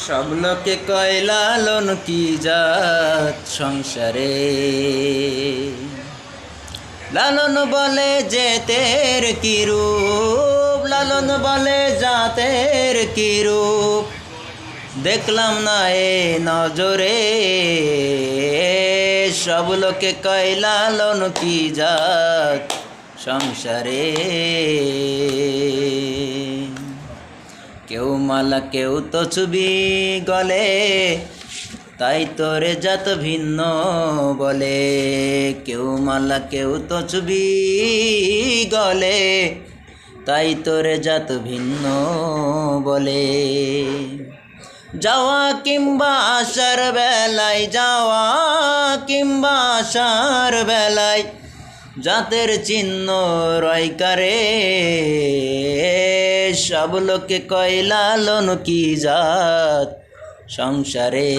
সব লোকে কয় লালন কি জাত সংসারে। লালন বলে যেতের কি রূপ, লালন বলে জাতের কি রূপ, দেখলাম না এ নজরে। সব লোকে কয় লালন কি জাত সংসারে। কেউ মালা কেউ তো ছবি গলে, তাই তোরে জাত ভিন্ন বলে। কেউ মালা কেউ তো ছবি গলে, তাই তোরে জাত ভিন্ন বলে। যাওয়া কিংবা আসার বেলায়, যাওয়া কিংবা আসার বেলায়, জাতের চিহ্ন রয় কারে। সব লোকে কয় লালন কি জাত সংসারে।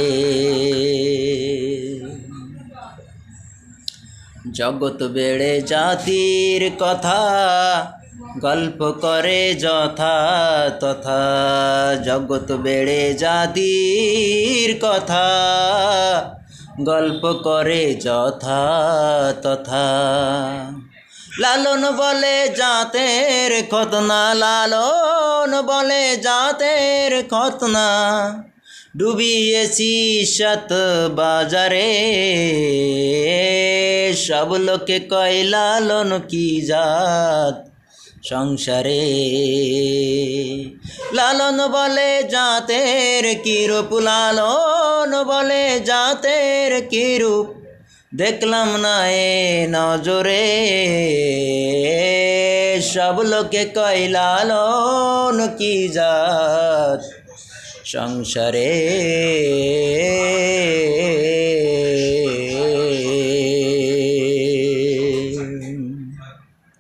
জগৎ বেড়ে জাতির কথা, গল্প করে যথা তথা। জগৎ বেড়ে জাতির কথা, গল্প করে যথা তথা। লালন বলে জাতের খতনা, লালন বলে জাতের খতনা, ডুবিয়েছি সাত বাজারে। সব লোকে কয় লালন কি জাত সংসারে। লালন বলে জাতের কি রূপ, লালন বলে জাতের কি রূপ, দেখলাম না এ নজরে। সব লোকে কয় লালন কি জাত সংসারে।